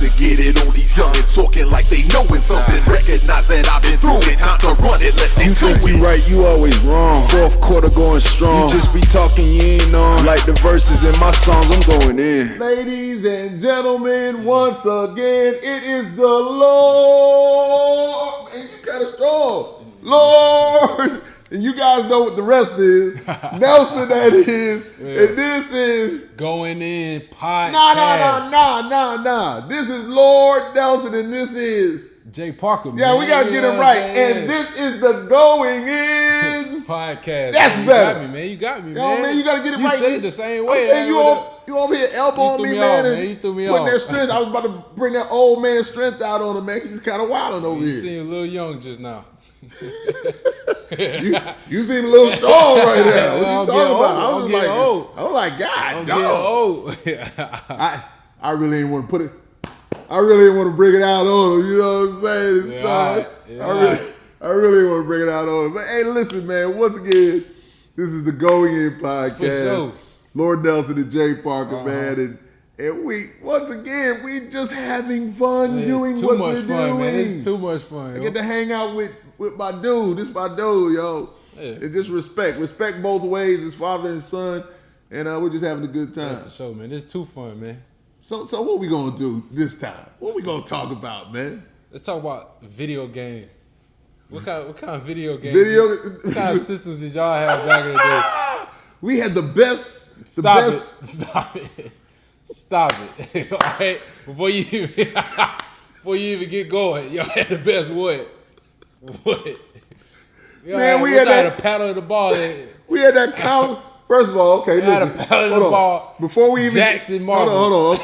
to get it on these youngins talking like they knowin' something. Recognize that I've been through it, time to run it, let's get to it. You right, you always wrong. Fourth quarter going strong. You just be talking, you ain't on. Like the verses in my songs, I'm going in. Ladies and gentlemen, once again, it is the Lord. Man, you kind of strong. Lord. And you guys know what the rest is. Nelson, that is. Yeah. And this is Going In Podcast. Nah. This is Lord Nelson, and this is Jay Parker. Yeah, man. we gotta get it right. And this is the Going In Podcast. That's man. better. You got me, man. Yo, man, you gotta get it right. You said it the same way. I'm saying you over here elbowing me, man. And you threw me putting off. that strength. I was about to bring that old man strength out on him, man. He's kind of wilding over here. You seem a little young just now. you seem a little strong right now. What you talking about? I was like, God, old. I really ain't want to put it. I really ain't want to bring it out on him. You know what I'm saying? I really want to bring it out on him. But hey, listen, man. Once again, this is the Going In Podcast. For sure. Lord Nelson and Jay Parker, man, and we once again we just having fun doing what we're doing. Man. It's too much fun. I get to hang out with my dude. This my dude, yo. Yeah. And just respect both ways, as father and son, and we're just having a good time. Yeah, for sure, man. It's too fun, man. So what we gonna do this time? What we gonna talk about, man? Let's talk about video games. What kind of video games? What kind of systems did y'all have back in the day? We had the best. Stop it. All right. Before you even get going, y'all had the best what? Man, we had a paddle of the ball. We had that count. First of all, okay, listen. Had a paddle of the ball. Before we even Jackson Marbles. Hold on,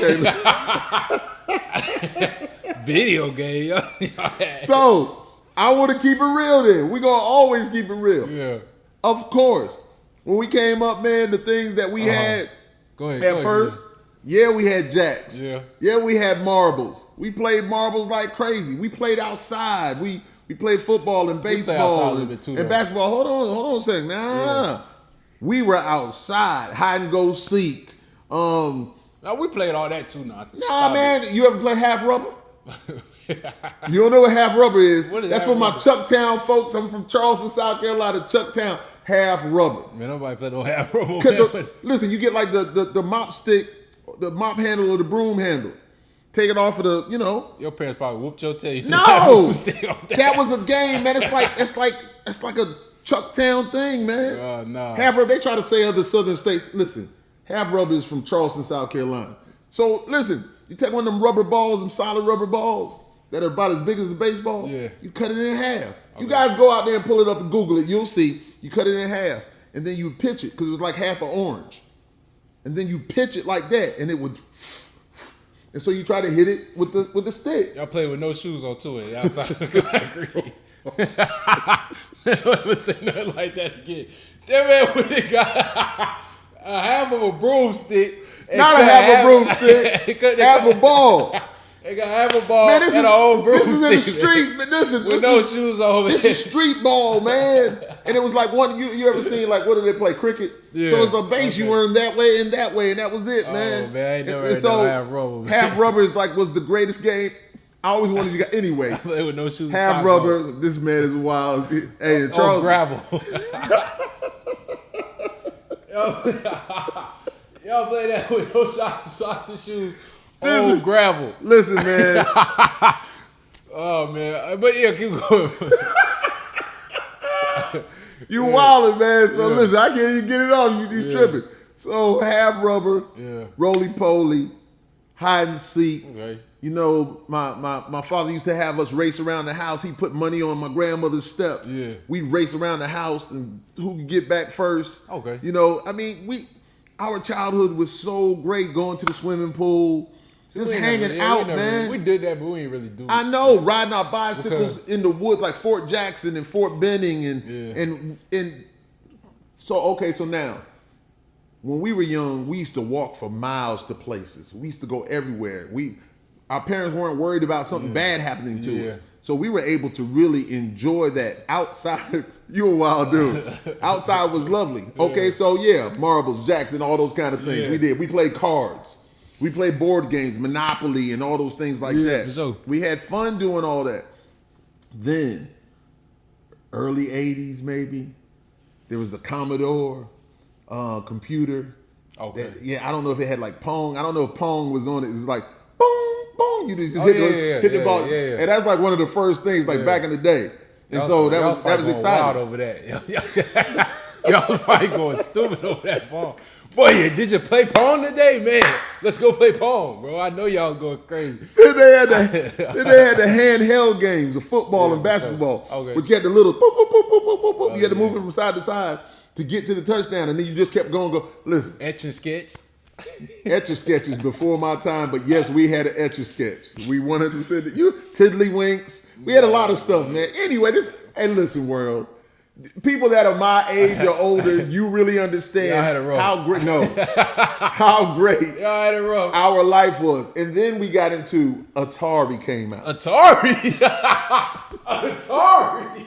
okay. Video game. So I want to keep it real. Then we gonna always keep it real. Yeah. Of course. When we came up, man, the things that we had at first, we had jacks. Yeah, we had marbles. We played marbles like crazy. We played outside. We played football and baseball and basketball. Hold on a second. Nah. We were outside, hide and go seek. Now we played all that too. Now, man, you ever play half rubber? You don't know what half rubber is? That's for my Chucktown folks. I'm from Charleston, South Carolina. Chucktown. Half rubber. Man, nobody play no half rubber. Listen, you get like the mop stick, the mop handle or the broom handle. Take it off of the, Your parents probably whooped your tail. No, that was a game, man. It's like a Chucktown thing, man. No. Half rubber. They try to say other southern states. Listen, half rubber is from Charleston, South Carolina. So listen, you take one of them rubber balls, them solid rubber balls that are about as big as a baseball. Yeah. You cut it in half. Okay. You guys go out there and pull it up and Google it. You'll see. You cut it in half, and then you pitch it because it was like half an orange, and then you pitch it like that, and it would. And so you try to hit it with the stick. Y'all play with no shoes on too. Outside of the concrete. Never say nothing like that again. That man when they got a half of a broomstick. Not a half a broomstick. Half a ball. They got half a ball and a whole broomstick. This is in the streets, man. With no shoes on. This is street ball, man. And it was like one. You ever seen like what do they play cricket? Yeah. So it's the base you run that way, and that was it, man. Oh man, I ain't never heard so half rubber. Half rubber is was the greatest game. I always wanted you guys anyway. I play with no shoes. Half rubber. On. This man is wild. Hey, Charles. Gravel. Y'all play that with no socks and shoes. Oh, gravel. Listen, man. Oh, man. But yeah, keep going. You wildin', man. So listen, I can't even get it off. You tripping. So half rubber, roly-poly, hide and seek. Okay. My father used to have us race around the house. He put money on my grandmother's step. Yeah. We race around the house and who could get back first. Okay. Our childhood was so great going to the swimming pool. Just hanging out, man. We did that, but we didn't really do it. I know, riding our bicycles in the woods like Fort Jackson and Fort Benning and so now, when we were young, we used to walk for miles to places. We used to go everywhere. Our parents weren't worried about something bad happening to us. So we were able to really enjoy that outside. You a wild dude. Outside was lovely. Okay, so marbles, jacks, and all those kind of things. We did. We played cards. We played board games, Monopoly, and all those things like that. for sure. We had fun doing all that. Then, early 80s maybe, there was the Commodore computer. Okay. Yeah, I don't know if it had like Pong. I don't know if Pong was on it. It was like, boom, boom. You just hit the ball. Yeah. And that's like one of the first things like back in the day. And so that was going exciting. Wild over that. Y'all was probably going stupid over that Pong. Boy, did you play Pong today, man? Let's go play Pong, bro. I know y'all going crazy. Then they had the handheld games of football and basketball. Okay. But you had the little boop, boop, boop, boop, boop, boop, boop. You had to move it from side to side to get to the touchdown. And then you just kept going. Listen, Etch and sketch. Etch-a-sketch is before my time, but yes, we had an Etch-a-sketch. We 100% you Tiddlywinks. We had a lot of stuff, man. Anyway, hey, listen, world. People that are my age or older, you really understand Y'all had it rough. how great Y'all had it rough. our life was. And then we got into Atari came out. Atari. Atari.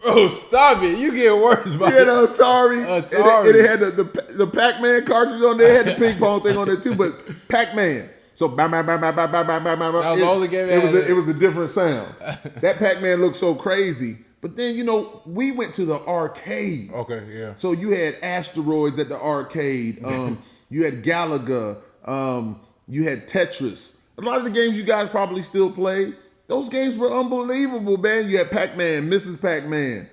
Bro, stop it. You get worse, bro. We had an Atari. Atari. And it had the Pac-Man cartridge on there. It had the ping pong thing on there too, but Pac-Man. So bam, bam, bam, bam, bam, bam, bam, bam, bam. That was the only game it was a different sound. That Pac-Man looked so crazy. But then, we went to the arcade. Okay, yeah. So you had Asteroids at the arcade. You had Galaga. You had Tetris. A lot of the games you guys probably still play. Those games were unbelievable, man. You had Pac-Man, Mrs. Pac-Man.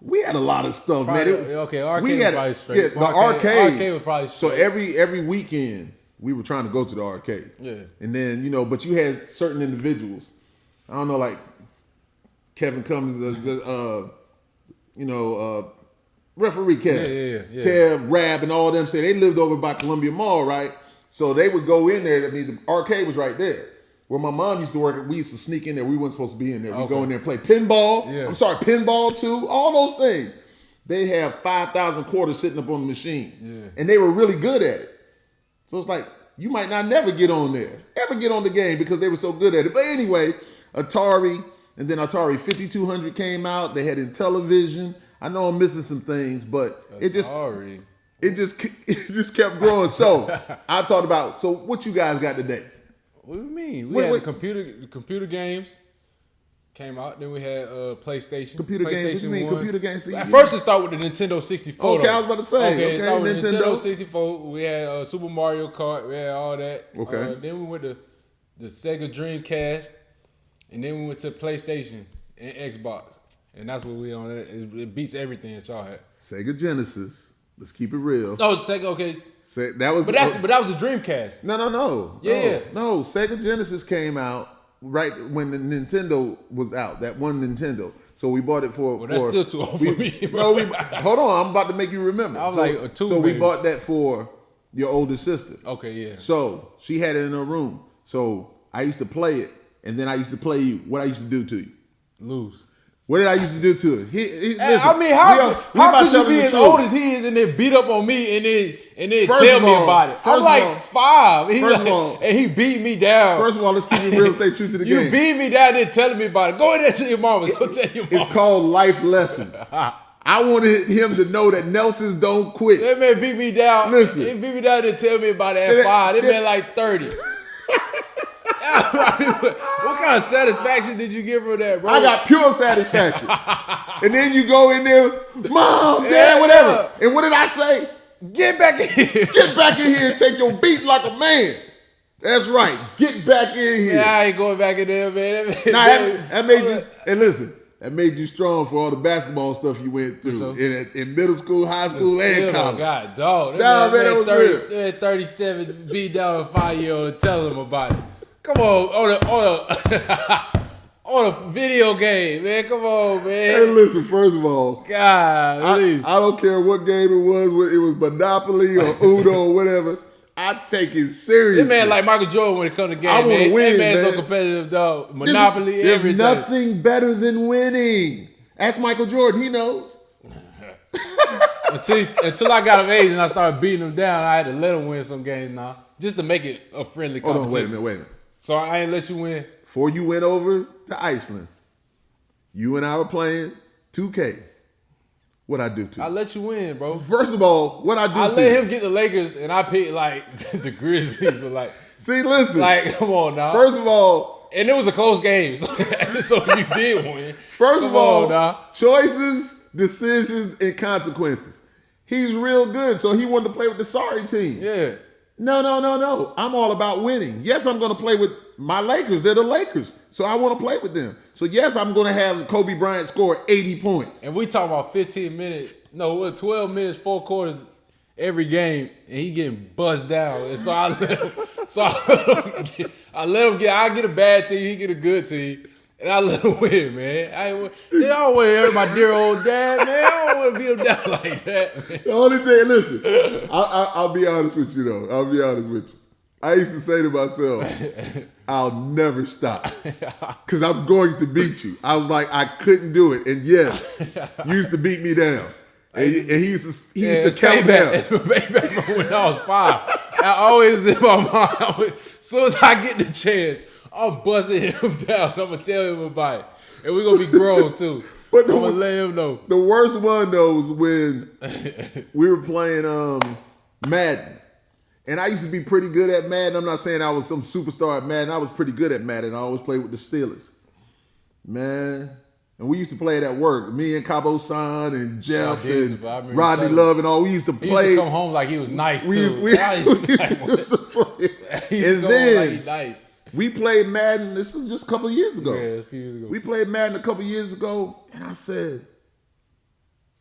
We had a lot of stuff, man. Arcade was probably straight. Yeah, the arcade was probably straight. So every weekend, we were trying to go to the arcade. Yeah. And then, but you had certain individuals. I don't know, like Kevin Cummins, referee Kev. Yeah. Kev, Rab, and all them say they lived over by Columbia Mall, right? So they would go in there. I mean, the arcade was right there. Where my mom used to work, we used to sneak in there. We weren't supposed to be in there. We'd go in there and play pinball. Yeah. Pinball too. All those things. They have 5,000 quarters sitting up on the machine. Yeah. And they were really good at it. So it's like, you might not never get on there. Ever get on the game because they were so good at it. But anyway, Atari, and then Atari 5200 came out. They had Intellivision. I know I'm missing some things, but it just kept growing. So I talked about, so what you guys got today? What do you mean? We had the computer games came out. Then we had PlayStation. Computer games? What you mean, 1. computer games? At first, it started with the Nintendo 64. Okay, I was about to say. It started with Nintendo 64. We had Super Mario Kart. We had all that. Okay. Then we went to the Sega Dreamcast. And then we went to PlayStation and Xbox. And that's what we on. It beats everything that y'all had. Sega Genesis. Let's keep it real. Oh, Sega, okay. But that was the Dreamcast. No. Yeah. No, Sega Genesis came out right when the Nintendo was out. That one Nintendo. So we bought it for. Well, that's still too old for me. No, hold on. I'm about to make you remember. I was like a 2. So we bought that for your older sister. Okay, yeah. So she had it in her room. So I used to play it, and then I used to play you. What I used to do to you? Lose. What did I used to do to her? Listen, I mean, how could you be as old as he is and then beat up on me and then tell me about it? I'm like 5. And he beat me down. First of all, let's keep it real. Stay true to the game. You beat me down and telling me about it. Go in there to your mama. Go tell your mama. It's called life lessons. I wanted him to know that Nelsons don't quit. That man beat me down. Listen. He beat me down and tell me about it at 5. That man like 30. What kind of satisfaction did you give her that, bro? I got pure satisfaction. And then you go in there, Mom, Dad, whatever. And what did I say? Get back in here. Get back in here and take your beat like a man. That's right. Get back in here. Yeah, I ain't going back in there, man. That made you, and listen, that made you strong for all the basketball stuff you went through in middle school, high school, and college. God, dog. Nah, man, that was real. They had 37 beat down a 5-year-old and tell them about it. Come on on a video game, man. Come on, man. Hey, listen, first of all, God, I don't care what game it was Monopoly or Uno or whatever. I take it seriously. This man like Michael Jordan when it comes to game, I want to win, that man's man. So competitive, dog. Monopoly, everything. There's nothing better than winning. Ask Michael Jordan. He knows. Until I got of age and I started beating him down, I had to let him win some games now, just to make it a friendly competition. Hold on, wait a minute. So I ain't let you win. Before you went over to Iceland, you and I were playing 2K. What I do to I you? let you win, bro. First of all, what I do I to let you? him get the Lakers, and I picked like the Grizzlies. Or like, See, listen. come on now. First of all, And it was a close game, so you did win. First Come of all, on, now. choices, decisions, and consequences. He's real good, so he wanted to play with the sorry team. Yeah. No. I'm all about winning. Yes, I'm going to play with my Lakers. They're the Lakers, so I want to play with them. So yes, I'm going to have Kobe Bryant score 80 points. And we talking about 15 minutes. No, what, 12 minutes, 4 quarters every game, and he getting buzzed down. And so I let him. I get a bad team, he get a good team. And I let him win, man. I don't want to hurt my dear old dad, man. I don't want to beat him down like that, man. The only thing, listen, I'll be honest with you though. I'll be honest with you. I used to say to myself, I'll never stop because I'm going to beat you. I was like, I couldn't do it. And yes, you used to beat me down. And he used to count down. It's payback from when I was 5. I always in my mind, as soon as I get the chance, I'm busting him down. I'm going to tell him about it. And we're going to be grown too. But I'm going to let him know. The worst one though was when we were playing Madden. And I used to be pretty good at Madden. I'm not saying I was some superstar at Madden. I was pretty good at Madden. I always played with the Steelers. Man. And we used to play it at work. Me and Cabo San and Jeff and Rodney Love and all. We used to play. He used to come home like he was nice too. We used to play. And then nice. we played Madden. This was just a couple of years ago. Yeah, a few years ago. We played Madden a couple of years ago. And I said,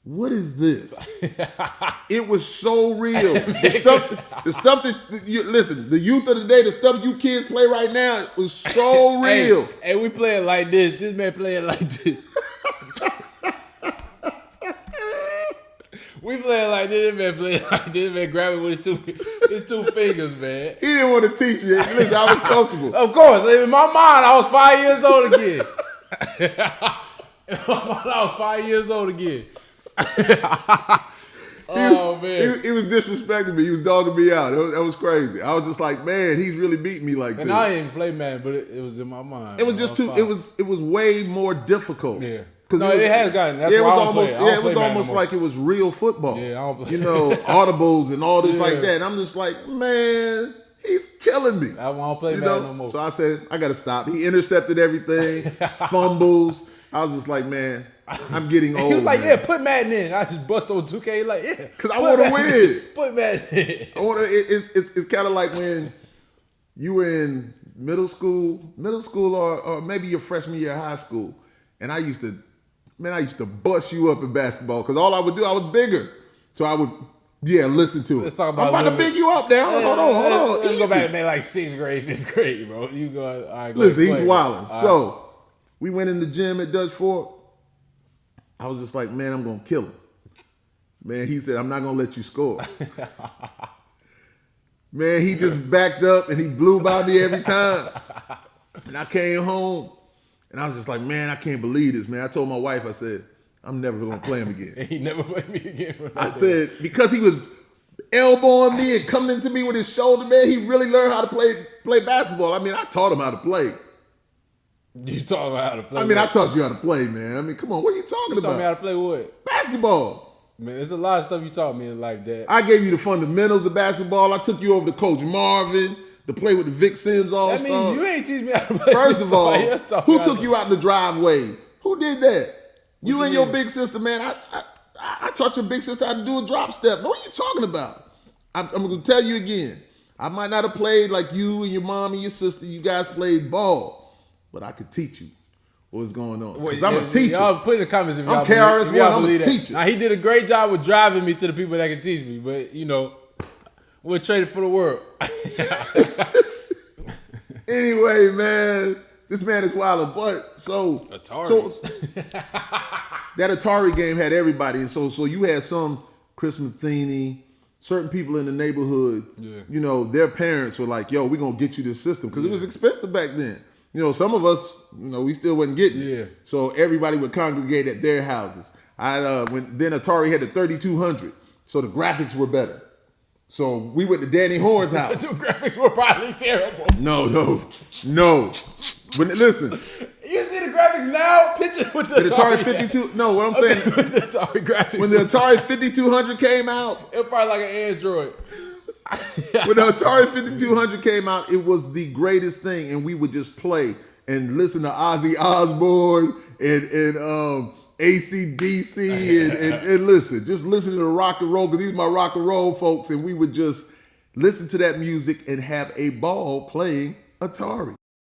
what is this? It was so real. The stuff that you listen, the youth of the day, the stuff you kids play right now, it was so real. Hey, we play it like this. This man play it like this. We play it like this. This man play it like this. Man grab it with his two fingers, man. He didn't want to teach me. Listen, I was comfortable. Of course. In my mind, I was 5 years old again. In my mind, I was 5 years old again. Oh man, he was disrespecting me. He was dogging me out. That was crazy. I was just like, man, he's really beating me like this. And I didn't play man, but it was in my mind. It was just too. It was way more difficult. Yeah, because it has gotten. That's why I don't play. It was almost like it was real football. Yeah, I don't play. You know, audibles and all this like that. And I'm just like, man, he's killing me. I don't play man no more. So I said, I got to stop. He intercepted everything, fumbles. I was just like, man, I'm getting old. He was like, man. yeah, put Madden in. I just bust on 2K. Like, yeah, because I want to win. Put Madden in. I want to. It's kind of like when you were in middle school, or maybe your freshman year of high school, and I used to bust you up in basketball because all I would do, I was bigger, so I would. Yeah, listen to it. Let's talk about I'm about to big you up now. Hold on. Let's go back to like 6th grade, 5th grade, bro. You go. All right, listen, he's wilding. So we went in the gym at Dutch Fork. I was just like, man, I'm going to kill him. Man, he said, I'm not going to let you score. Man, he just backed up and he blew by me every time. And I came home and I was just like, man, I can't believe this, man. I told my wife, I said, I'm never going to play him again. He never played me again. I said, because he was elbowing me and coming into me with his shoulder, man, he really learned how to play basketball. I mean, I taught him how to play. You taught me how to play. I mean, I taught you how to play, man. I mean, come on, what are you talking about? Taught me how to play what? Basketball. Man, there's a lot of stuff you taught me in life, Dad. I gave you the fundamentals of basketball. I took you over to Coach Marvin to play with the Vic Sims All-Star. I mean, you ain't teach me how to play. First of all, who took you out in the driveway? Who did that? You and your big sister, man. I taught your big sister how to do a drop step. What are you talking about? I'm going to tell you again. I might not have played like you and your mom and your sister. You guys played ball. But I could teach you what's going on. Because I'm a teacher. Y'all put in the comments if y'all I'm KRS-One, I'm a teacher. Now, he did a great job with driving me to the people that can teach me. But, you know, we'll trade it for the world. Anyway, man, this man is wild. But Atari. That Atari game had everybody. And so you had some Chris Matheny, certain people in the neighborhood, you know, their parents were like, yo, we're going to get you this system. Because it was expensive back then. You know, some of us, you know, we still wasn't getting it. Yeah. So everybody would congregate at their houses. Then Atari had the 3200. So the graphics were better. So we went to Danny Horn's house. The graphics were probably terrible. No. But listen. You see the graphics graphics now? Picture with the Atari 52. No, what I'm saying. with the Atari graphics. When the Atari 5200 came out, it was probably like an Android. when the Atari 5200 came out, it was the greatest thing, and we would just play and listen to Ozzy Osbourne and AC/DC and listen, just listen to the rock and roll, because these are my rock and roll folks, and we would just listen to that music and have a ball playing Atari.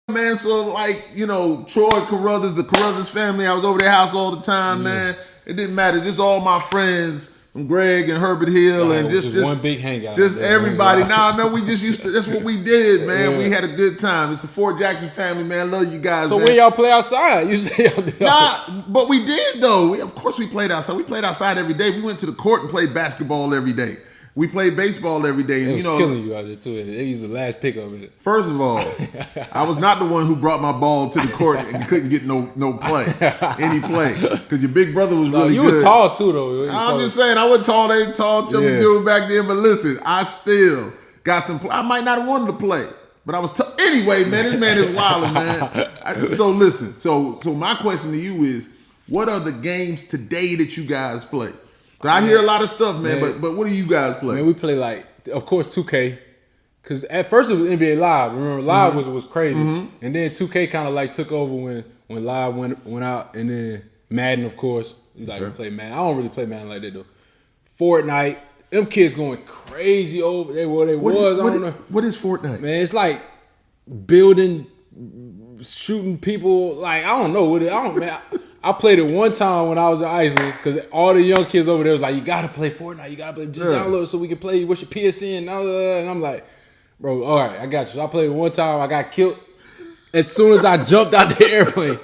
Man, so like, Troy Carruthers, the Carruthers family, I was over their house all the time, man. It didn't matter, just all my friends from Greg and Herbert Hill and just one big hangout. Just everybody. Nah, man, we just used to, that's what we did, man. Yeah. We had a good time. It's the Fort Jackson family, man. Love you guys, so man. When y'all play outside? You say y'all did. Nah, but we did, though. Of course we played outside. We played outside every day. We went to the court and played basketball every day. We played baseball every day. It was killing you out there, too. They used the last pick of it. First of all, I was not the one who brought my ball to the court and couldn't get no play, any play, because your big brother was really good. You were tall, too, though. I'm just saying, I wasn't tall. They tall, chubby dude back then. But listen, I still got some play. I might not have wanted to play, but I was anyway, man, this man is wilding, man. So listen, so my question to you is, what are the games today that you guys play? I hear a lot of stuff, man, but what do you guys play? Man, we play, of course, 2K. Because at first it was NBA Live. Remember, Live was crazy. Mm-hmm. And then 2K kind of took over when Live went out. And then Madden, of course. We play Madden. I don't really play Madden like that, though. Fortnite. Them kids going crazy over there. I don't know. What is Fortnite? Man, it's like building, shooting people. I don't know. I played it one time when I was in Iceland, because all the young kids over there was like, you got to play Fortnite. You got to play. Just download it so we can play. What's your PSN? And I'm like, bro, all right, I got you. So I played it one time. I got killed. As soon as I jumped out the airplane,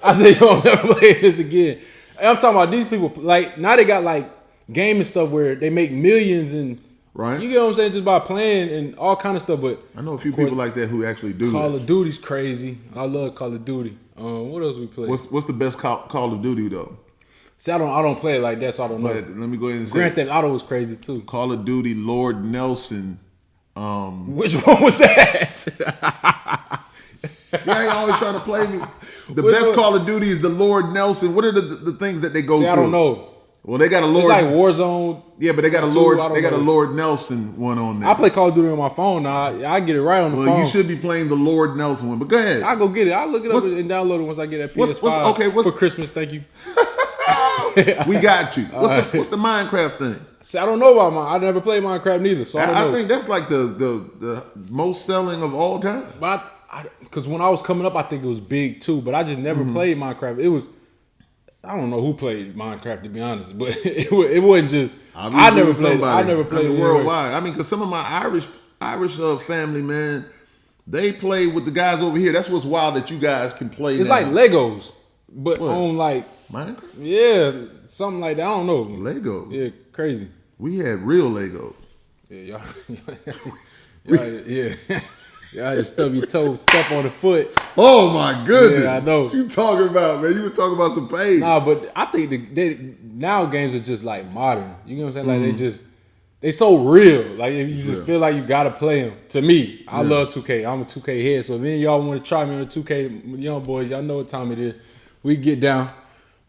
I said, yo, I'm never playing this again. And I'm talking about these people. Now they got gaming stuff where they make millions and right. You get what I'm saying? Just by playing and all kind of stuff. But I know a few people like that who actually do Call that. of Duty's crazy. I love Call of Duty. What else we play? What's the best Call of Duty though? See, I don't play it like that, so I don't know. But let me go ahead and say Grand Theft Auto was crazy too. Call of Duty Lord Nelson. Which one was that? See how you always trying to play me? The best Call of Duty is the Lord Nelson. What are the things that they go through? I don't know. Well, they got a Lord. It's like Warzone. Yeah, but they got a Lord. They got a Lord Nelson one on there. I play Call of Duty on my phone now. I get it right on the phone. Well, you should be playing the Lord Nelson one. But go ahead. I'll go get it. I'll look it up and download it once I get that PS5 for Christmas. Thank you. We got you. What's the Minecraft thing? See, I don't know about mine. I never played Minecraft neither, so I don't know. I think that's like the most selling of all time. But because when I was coming up, I think it was big too. But I just never played Minecraft. It was. I don't know who played Minecraft, to be honest, but it wasn't just. I never played it worldwide. I mean, because some of my Irish family, man, they play with the guys over here. That's what's wild that you guys can play. It's like Legos, but on Minecraft. Yeah, something like that. I don't know. Legos. Yeah, crazy. We had real Legos. Yeah, yeah. Y'all just stub your toe, step on the foot. Oh my goodness! Yeah, I know. What you talking about, man? You were talking about some pain. Nah, but I think now games are just modern. You know what I'm saying? They so real. You just feel like you gotta play them. To me, I love 2K. I'm a 2K head. So if any of y'all want to try me on 2K, young boys, y'all know what time it is. We get down.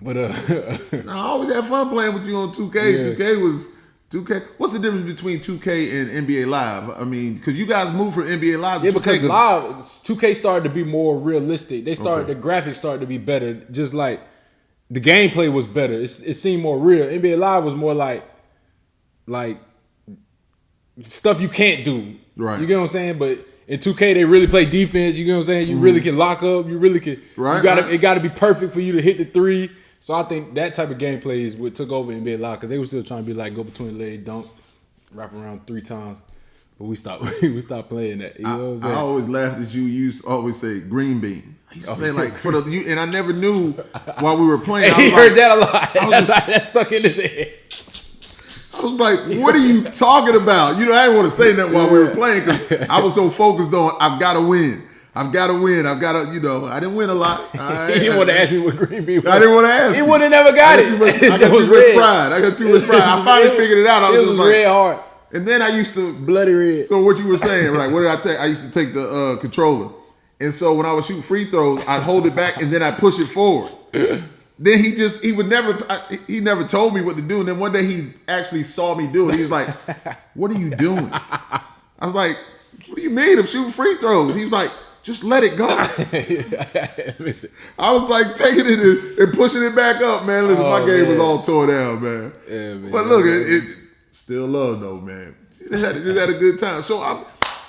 But I always had fun playing with you on 2K. Yeah. 2K. What's the difference between 2K and NBA Live? I mean, because you guys moved from NBA Live to 2K. Because Live, 2K started to be more realistic. The graphics started to be better. Just the gameplay was better. It seemed more real. NBA Live was more like stuff you can't do. Right. You get what I'm saying? But in 2K, they really play defense. You get what I'm saying? You really can lock up. You really can. Right. It got to be perfect for you to hit the three. So I think that type of gameplay is what took over NBA Live, because they were still trying to be go between the leg, dunk, wrap around 3 times. But we stopped playing that. You know what I'm saying? I always laughed at you used to always say green bean. I used to say and I never knew while we were playing. He heard that a lot. That stuck in his head. I was like, what are you talking about? I didn't want to say that while we were playing, because I was so focused on, I've got to win. I've got to win. I didn't win a lot. He didn't want to ask me what green bean was. I didn't want to ask. He would have never got it. I got too much pride. I finally figured it out. I was just red hard. And then I used to bloody red. So what you were saying, right? What did I take? I used to take the controller And so when I would shoot free throws, I'd hold it back and then I'd push it forward. Then he never told me what to do. And then one day he actually saw me do it. He was like, "What are you doing?" I was like, "What do you mean? I'm shooting free throws." He was like, "Just let it go." I was like taking it and pushing it back up, man. Listen, my game was all tore down, man. Yeah, man. But look, it still love though, man. Just had a good time. So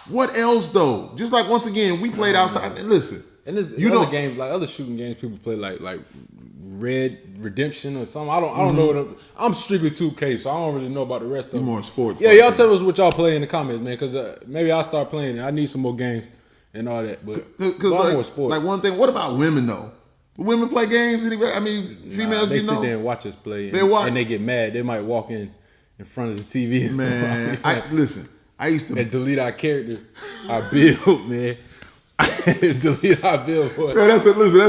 what else though? Just like once again, we played outside. And listen, and there's other games, like other shooting games, people play like Red Redemption or something. I don't know. I'm strictly 2K, so I don't really know about the rest of them. More sports. Yeah, y'all tell us what y'all play in the comments, man, because maybe I'll start playing it. I need some more games and all that. But like, more sports. Like one thing. What about women though? Do women play games? Anyway, I mean, females. They sit there and watch us play. And, they watch, and they get mad. They might walk in front of the TV. And man, listen. I used to and delete our character, our build, man. Delete our build. Man, that's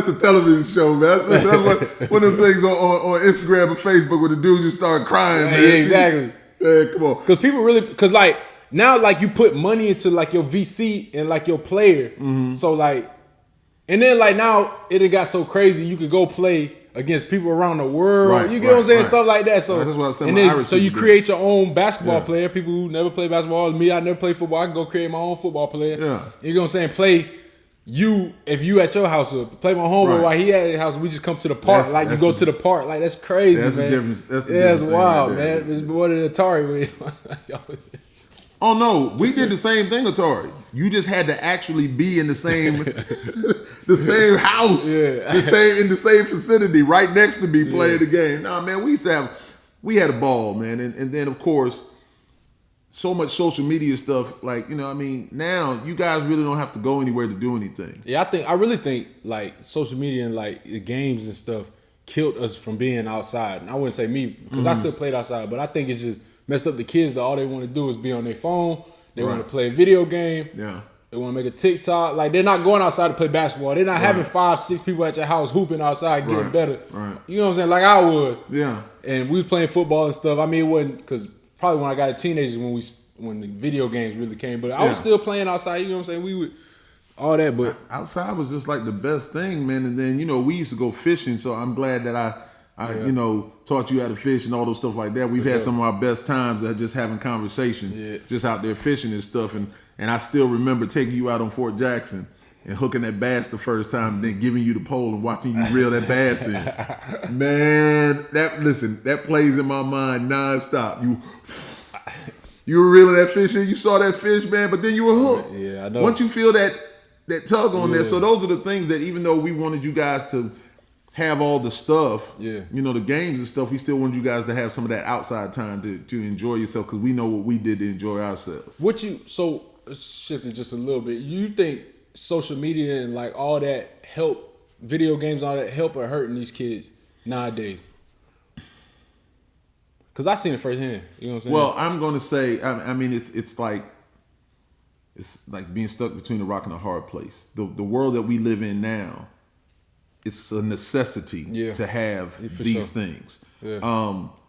a television show, man. That's one of them things on Instagram or Facebook where the dudes just start crying, man. Yeah, exactly. Man, come on. Because people really, because like now, like you put money into like your VC and like your player. So like, and then like now it got so crazy you could go play against people around the world. Right, you get what I'm saying? Right. Stuff like that. So that's what I was saying. And then, so you create your own basketball player. People who never play basketball. Me, I never play football. I can go create my own football player. Yeah. You know what I'm saying? Play you if you at your house or play my homeboy while he at his house. We just come to the park. Like you go to the park. Like that's crazy, that's man. The difference. That's the that's difference wild, right man. It's more than Atari. Oh no, we did the same thing, Atari. You just had to actually be in the same the same house, in the same vicinity, right next to me playing the game. Nah, man, we had a ball, man, and then of course, so much social media stuff. Like I mean, now you guys really don't have to go anywhere to do anything. Yeah, I really think like social media and like the games and stuff killed us from being outside. And I wouldn't say me because I still played outside, but I think it just messed up the kids that all they want to do is be on their phone. They want to play a video game. Yeah. They want to make a TikTok. Like they're not going outside to play basketball. They're not having 5-6 people at your house hooping outside getting better. Right. You know what I'm saying? Like I was. Yeah. And we was playing football and stuff. I mean, it wasn't because probably when I got a teenager when the video games really came. But I was still playing outside. You know what I'm saying? We would all that. But outside was just like the best thing, man. And then we used to go fishing. So I'm glad that I taught you how to fish and all those stuff like that. We've had some of our best times at just having conversation, just out there fishing and stuff. And I still remember taking you out on Fort Jackson and hooking that bass the first time, and then giving you the pole and watching you reel that bass in. Man, that plays in my mind nonstop. You were reeling that fish in, you saw that fish, man, but then you were hooked. Yeah, I know. Once you feel that tug on there, so those are the things that even though we wanted you guys to have all the stuff, the games and stuff, we still wanted you guys to have some of that outside time to enjoy yourself because we know what we did to enjoy ourselves. So let's shift it just a little bit. You think social media and like all that help, video games, all that help or hurting these kids nowadays? Because I seen it firsthand. You know what I'm saying? Well, I'm going to say, I mean, it's like being stuck between a rock and a hard place. The world that we live in now, it's a necessity to have these things. Yeah.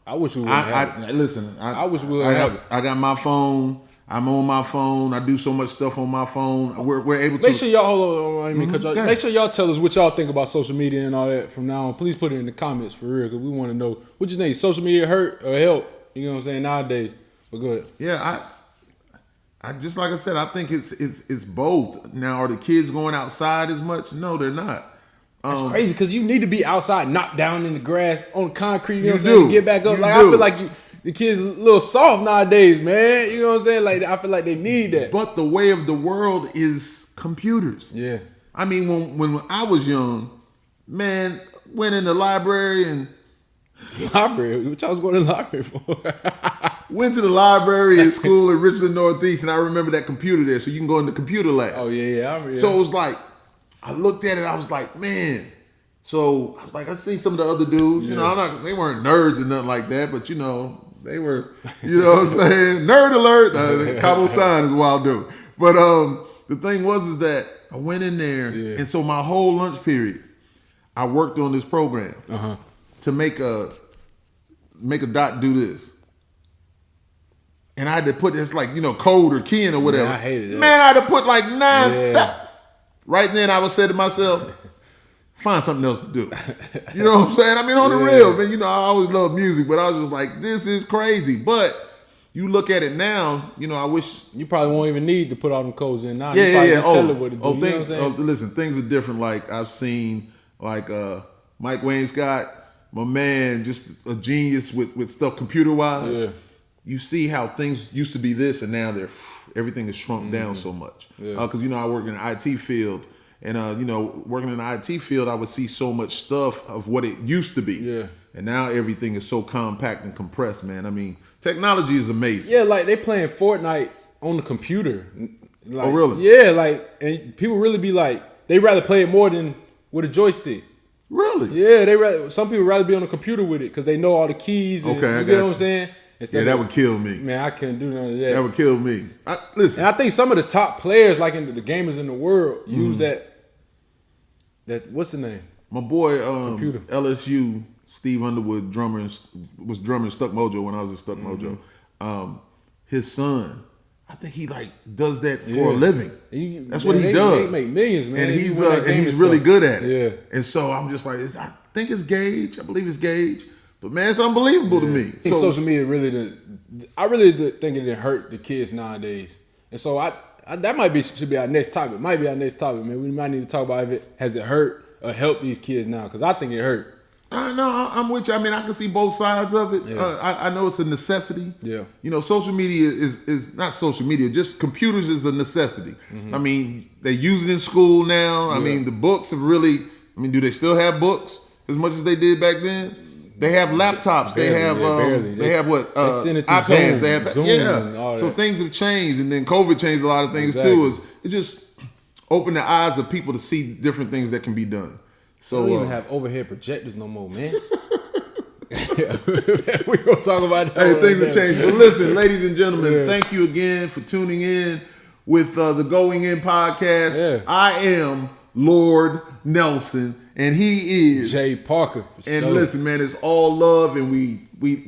I wish we would have it. Listen, I wish we would have it. I got my phone. I'm on my phone. I do so much stuff on my phone. We're able to make sure y'all hold on. Make sure y'all tell us what y'all think about social media and all that from now on. Please put it in the comments for real because we want to know what you think. Social media hurt or help? You know what I'm saying nowadays. But go ahead. Yeah, I just like I said, I think it's both. Now, are the kids going outside as much? No, they're not. That's crazy because you need to be outside, knocked down in the grass on concrete. You know what I'm saying? To get back up. I feel like the kids a little soft nowadays, man. You know what I'm saying? Like I feel like they need that. But the way of the world is computers. Yeah. I mean, when I was young, man, went in the library and library. What y'all was going to the library for? Went to the library at school in Richland Northeast, and I remember that computer there, so you can go in the computer lab. Oh yeah. I remember, So it was like, I looked at it, I was like, man. So I was like, I see some of the other dudes. You know, they weren't nerds or nothing like that, but they were, you know what I'm saying? Nerd alert. Cabo Sign is wild dude. But the thing was that I went in there, and so my whole lunch period, I worked on this program to make a dot do this. And I had to put this code or keying or whatever. Man, I hated that. Man, I had to put like 9. right then I would say to myself, find something else to do. You know what I'm saying? I mean, on the real, man, you know, I always love music, but I was just like, this is crazy. But you look at it now, you know, I wish. You probably won't even need to put all them codes in now. Yeah, You probably tell it what to do. You know what I'm saying? Listen, things are different. Like, I've seen, like, Mike Wayne Scott, my man, just a genius with stuff computer-wise. Yeah. You see how things used to be this, and now everything is shrunk down so much. Because, you know, I work in the IT field. And, you know, working in the IT field, I would see so much stuff of what it used to be. Yeah. And now everything is so compact and compressed, man. I mean, technology is amazing. Yeah, like they playing Fortnite on the computer. Like, Oh, really? Yeah, like, and people really be like, they rather play it more than with a joystick. Really? Yeah, some people rather be on the computer with it because they know all the keys. And, Okay, I you got get what you. I'm saying? Yeah, that would kill me. Man, I couldn't do none of that. That would kill me. Listen. And I think some of the top players, like in the gamers in the world, use that what's the name? My boy, Computer. LSU, Steve Underwood, was drumming Stuck Mojo when I was at Stuck Mm-hmm. Mojo. His son, I think he like does that for a living. That's what he They does. make millions, man. And He he's win that gaming really stuff. good at it. Yeah. And so I'm just like, I think it's Gage. I believe it's Gage. But man, it's unbelievable to me. I think social media I really think it hurt the kids nowadays. And so that should be our next topic. Might be our next topic, man. We might need to talk about has it hurt or helped these kids now? Because I think it hurt. No, I'm with you. I mean, I can see both sides of it. Yeah. I know it's a necessity. Yeah. You know, social media is not social media. Just computers is a necessity. I mean, they use it in school now. I mean, the books have really. I mean, do they still have books as much as they did back then? They have laptops. Barely, they have what they send it through iPads. Zoom, They have Zoom and all So that. things have changed, and then COVID changed a lot of things Exactly. too. It just opened the eyes of people to see different things that can be done. So We don't even have overhead projectors no more, man. We gonna talk about that. Hey, things have changed. But listen, ladies and gentlemen, Yeah. thank you again for tuning in with the Going In podcast. Yeah. I am Lord Nelson, and he is Jay Parker. For And sure. listen, man, it's all love, and we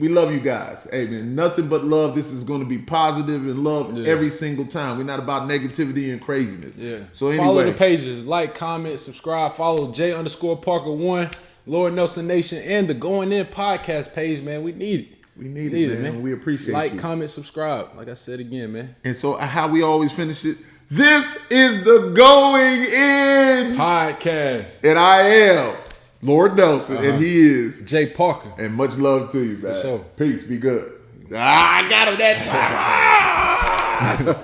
love you guys. Hey, man, nothing but love. This is going to be positive and love every single time. We're not about negativity and craziness. Yeah. So anyway, follow the pages, like, comment, subscribe, follow J_Parker1, Lord Nelson Nation, and the Going In podcast page, man. We need it. We need it, man. We appreciate like, you. comment, subscribe. Like I said again, man. And so how we always finish it. This is the Going In, Podcast. and I am Lord Nelson, and he is. Jay Parker. And much love to you, man. sure. Peace. Be good. I got him that time.